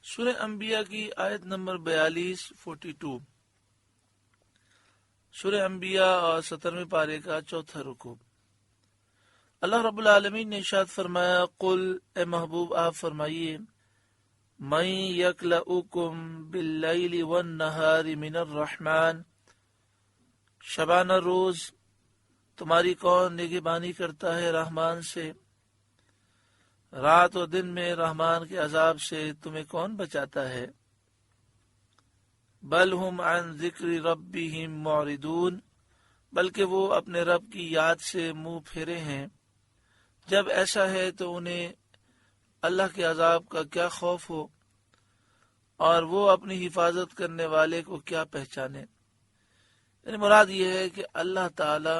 سورہ انبیاء کی آیت نمبر 42 سورہ انبیاء اور 17ویں پارے کا چوتھا رکوع۔ اللہ رب العالمین نے ارشاد فرمایا، قل اے محبوب آپ فرمائیے، من یکلؤکم باللیل والنہار من الرحمن، شبانہ روز تمہاری کون نگہبانی کرتا ہے رحمان سے، رات و دن میں رحمان کے عذاب سے تمہیں کون بچاتا ہے۔ بل ہم عن ذکر ربہم معرضون، بلکہ وہ اپنے رب کی یاد سے منہ پھیرے ہیں۔ جب ایسا ہے تو انہیں اللہ کے عذاب کا کیا خوف ہو، اور وہ اپنی حفاظت کرنے والے کو کیا پہچانے۔ یعنی مراد یہ ہے کہ اللہ تعالی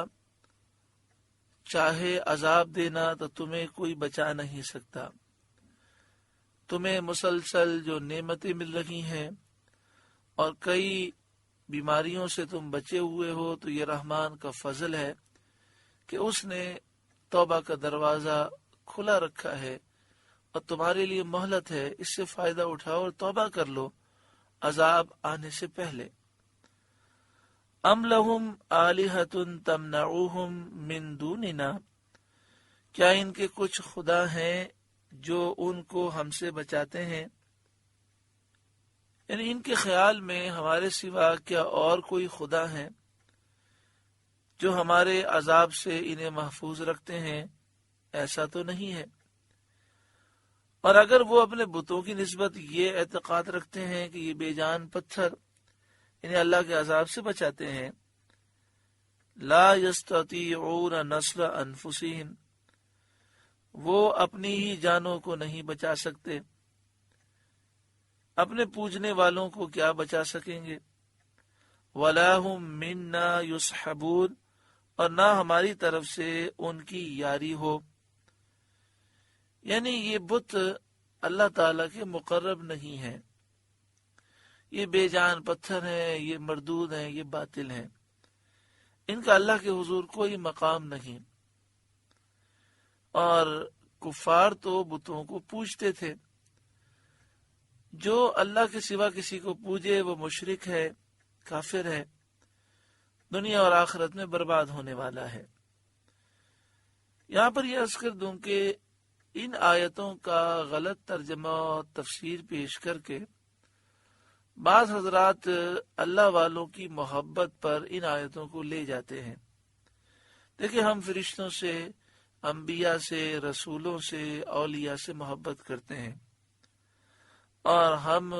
چاہے عذاب دینا تو تمہیں کوئی بچا نہیں سکتا۔ تمہیں مسلسل جو نعمتیں مل رہی ہیں اور کئی بیماریوں سے تم بچے ہوئے ہو، تو یہ رحمان کا فضل ہے کہ اس نے توبہ کا دروازہ کھلا رکھا ہے اور تمہارے لیے مہلت ہے، اس سے فائدہ اٹھاؤ اور توبہ کر لو عذاب آنے سے پہلے۔ ام لہم آلہۃ تمنعوہم من دوننا، کیا ان کے کچھ خدا ہیں جو ان کو ہم سے بچاتے ہیں؟ یعنی ان کے خیال میں ہمارے سوا کیا اور کوئی خدا ہیں جو ہمارے عذاب سے انہیں محفوظ رکھتے ہیں؟ ایسا تو نہیں ہے۔ اور اگر وہ اپنے بتوں کی نسبت یہ اعتقاد رکھتے ہیں کہ یہ بے جان پتھر انہیں اللہ کے عذاب سے بچاتے ہیں، لا یستطیعون نصر انفسہم، وہ اپنی ہی جانوں کو نہیں بچا سکتے، اپنے پوجنے والوں کو کیا بچا سکیں گے۔ ولا ہم منا یصحبون، اور نہ ہماری طرف سے ان کی یاری ہو۔ یعنی یہ بت اللہ تعالی کے مقرب نہیں ہیں، یہ بے جان پتھر ہیں، یہ مردود ہیں، یہ باطل ہیں، ان کا اللہ کے حضور کوئی مقام نہیں۔ اور کفار تو بتوں کو پوجتے تھے، جو اللہ کے سوا کسی کو پوجے وہ مشرک ہے، کافر ہے، دنیا اور آخرت میں برباد ہونے والا ہے۔ یہاں پر یہ عرض کر دوں کہ ان آیتوں کا غلط ترجمہ اور تفسیر پیش کر کے بعض حضرات اللہ والوں کی محبت پر ان آیتوں کو لے جاتے ہیں۔ دیکھیں، ہم فرشتوں سے، انبیاء سے، رسولوں سے، اولیاء سے محبت کرتے ہیں، اور ہم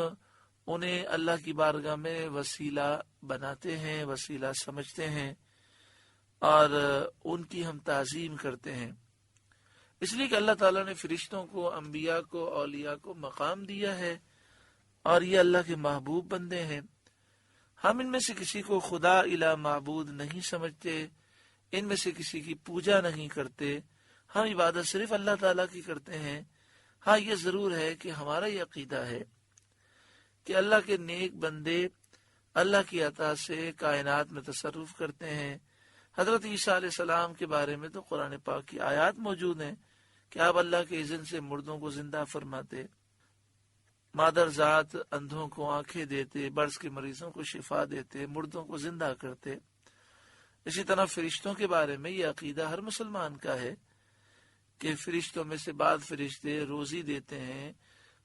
انہیں اللہ کی بارگاہ میں وسیلہ بناتے ہیں، وسیلہ سمجھتے ہیں، اور ان کی ہم تعظیم کرتے ہیں، اس لیے کہ اللہ تعالیٰ نے فرشتوں کو، انبیاء کو، اولیاء کو مقام دیا ہے، اور یہ اللہ کے محبوب بندے ہیں۔ ہم ان میں سے کسی کو خدا الہ معبود نہیں سمجھتے، ان میں سے کسی کی پوجا نہیں کرتے، ہم عبادت صرف اللہ تعالیٰ کی کرتے ہیں۔ ہاں، یہ ضرور ہے کہ ہمارا یہ عقیدہ ہے کہ اللہ کے نیک بندے اللہ کی عطا سے کائنات میں تصرف کرتے ہیں۔ حضرت عیسیٰ علیہ السلام کے بارے میں تو قرآن پاک کی آیات موجود ہیں کہ آپ اللہ کے اذن سے مردوں کو زندہ فرماتے، مادر ذات اندھوں کو آنکھیں دیتے، برس کے مریضوں کو شفا دیتے، مردوں کو زندہ کرتے۔ اسی طرح فرشتوں کے بارے میں یہ عقیدہ ہر مسلمان کا ہے کہ فرشتوں میں سے بعض فرشتے روزی دیتے ہیں،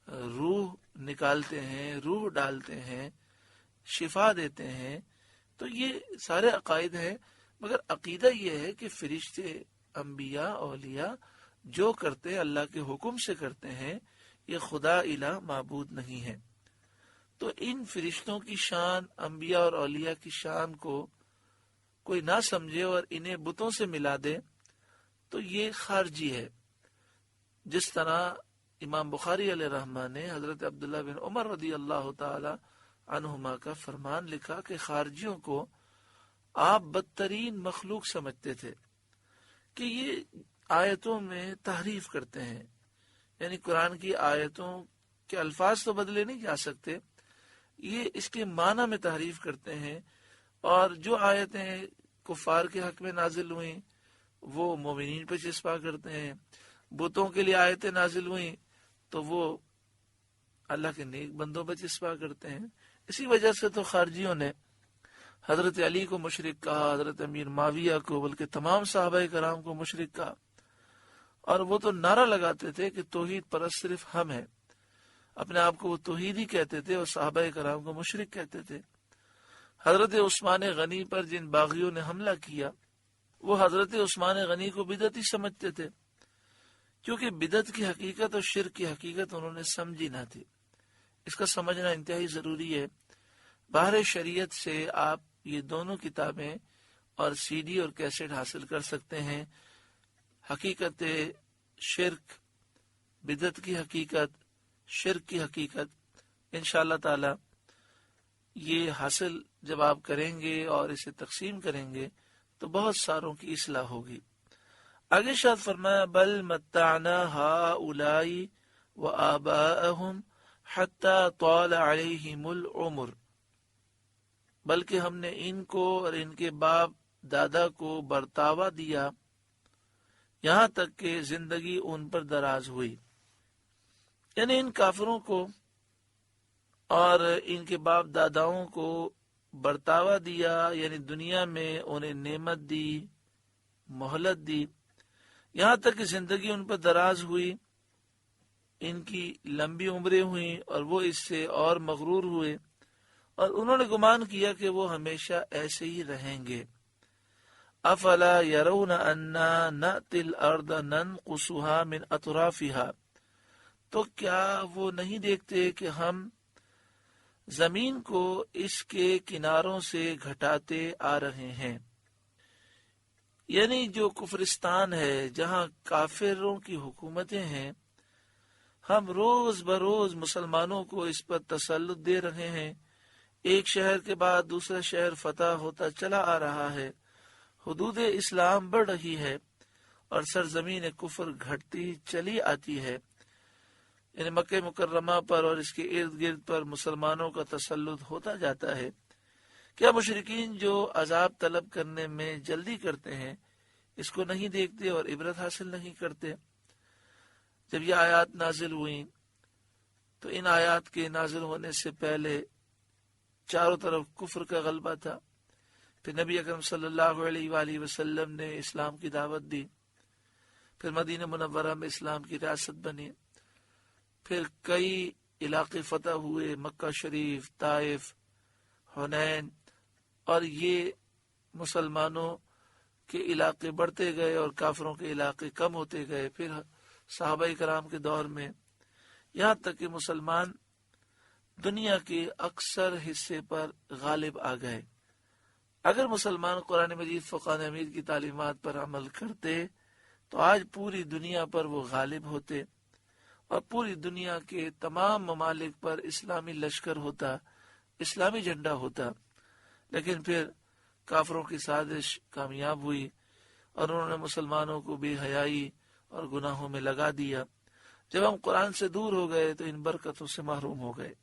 روح نکالتے ہیں، روح ڈالتے ہیں، شفا دیتے ہیں۔ تو یہ سارے عقائد ہیں، مگر عقیدہ یہ ہے کہ فرشتے، انبیاء، اولیاء جو کرتے ہیں اللہ کے حکم سے کرتے ہیں، یہ خدا الہ معبود نہیں ہے۔ تو ان فرشتوں کی شان، انبیاء اور اولیاء کی شان کو کوئی نہ سمجھے اور انہیں بتوں سے ملا دے تو یہ خارجی ہے۔ جس طرح امام بخاری علیہ رحمہ نے حضرت عبداللہ بن عمر رضی اللہ تعالی عنہما کا فرمان لکھا کہ خارجیوں کو آپ بدترین مخلوق سمجھتے تھے کہ یہ آیتوں میں تحریف کرتے ہیں، یعنی قرآن کی آیتوں کے الفاظ تو بدلے نہیں جا سکتے، یہ اس کے معنی میں تحریف کرتے ہیں، اور جو آیتیں کفار کے حق میں نازل ہوئیں وہ مومنین پہ چسپا کرتے ہیں، بتوں کے لیے آیتیں نازل ہوئیں تو وہ اللہ کے نیک بندوں پر جذبہ کرتے ہیں. اسی وجہ سے تو خارجیوں نے حضرت علی کو مشرک کہا، حضرت امیر معاویہ کو، بلکہ تمام صحابہ کرام کو مشرک کہا. اور وہ تو نعرہ لگاتے تھے کہ توحید پرست صرف ہم ہیں. اپنے آپ کو وہ توحیدی کہتے تھے اور صحابہ کرام کو مشرک کہتے تھے. حضرت عثمان غنی پر جن باغیوں نے حملہ کیا وہ حضرت عثمان غنی کو بدعتی سمجھتے تھے، کیونکہ بدعت کی حقیقت اور شرک کی حقیقت انہوں نے سمجھی نہ تھی. اس کا سمجھنا انتہائی ضروری ہے. باہر شریعت سے آپ یہ دونوں کتابیں اور سی ڈی اور کیسٹ حاصل کر سکتے ہیں. حقیقت شرک، بدعت کی حقیقت، شرک کی حقیقت انشاءاللہ تعالی یہ حاصل جب آپ کریں گے اور اسے تقسیم کریں گے تو بہت ساروں کی اصلاح ہوگی. آگے شاید فرمایا بل متعنا ہؤلاء وآباءهم حتی طال علیہم العمر، بلکہ ہم نے ان کو اور ان کے باپ دادا کو برتاوا دیا یہاں تک کہ زندگی ان پر دراز ہوئی. یعنی ان کافروں کو اور ان کے باپ داداؤں کو برتاوا دیا، یعنی دنیا میں انہیں نعمت دی، مہلت دی، یہاں تک کہ زندگی ان پر دراز ہوئی، ان کی لمبی عمریں ہوئیں اور وہ اس سے اور مغرور ہوئے اور انہوں نے گمان کیا کہ وہ ہمیشہ ایسے ہی رہیں گے. افلا يرون انا نأتی الارض ننقصها من اطرافها، تو کیا وہ نہیں دیکھتے کہ ہم زمین کو اس کے کناروں سے گھٹاتے آ رہے ہیں. یعنی جو کفرستان ہے، جہاں کافروں کی حکومتیں ہیں، ہم روز بروز مسلمانوں کو اس پر تسلط دے رہے ہیں. ایک شہر کے بعد دوسرا شہر فتح ہوتا چلا آ رہا ہے، حدود اسلام بڑھ رہی ہے اور سرزمین کفر گھٹتی چلی آتی ہے. یعنی مکہ مکرمہ پر اور اس کے ارد گرد پر مسلمانوں کا تسلط ہوتا جاتا ہے. کیا مشرکین جو عذاب طلب کرنے میں جلدی کرتے ہیں اس کو نہیں دیکھتے اور عبرت حاصل نہیں کرتے؟ جب یہ آیات نازل ہوئیں تو ان آیات کے نازل ہونے سے پہلے چاروں طرف کفر کا غلبہ تھا. پھر نبی اکرم صلی اللہ علیہ وآلہ وسلم نے اسلام کی دعوت دی، پھر مدینہ منورہ میں اسلام کی ریاست بنی، پھر کئی علاقے فتح ہوئے، مکہ شریف، طائف، حنین، اور یہ مسلمانوں کے علاقے بڑھتے گئے اور کافروں کے علاقے کم ہوتے گئے. پھر صحابہ کرام کے دور میں یہاں تک کہ مسلمان دنیا کے اکثر حصے پر غالب آ گئے. اگر مسلمان قرآن مجید فقہ امیر کی تعلیمات پر عمل کرتے تو آج پوری دنیا پر وہ غالب ہوتے اور پوری دنیا کے تمام ممالک پر اسلامی لشکر ہوتا، اسلامی جھنڈا ہوتا. لیکن پھر کافروں کی سازش کامیاب ہوئی اور انہوں نے مسلمانوں کو بے حیائی اور گناہوں میں لگا دیا. جب ہم قرآن سے دور ہو گئے تو ان برکتوں سے محروم ہو گئے.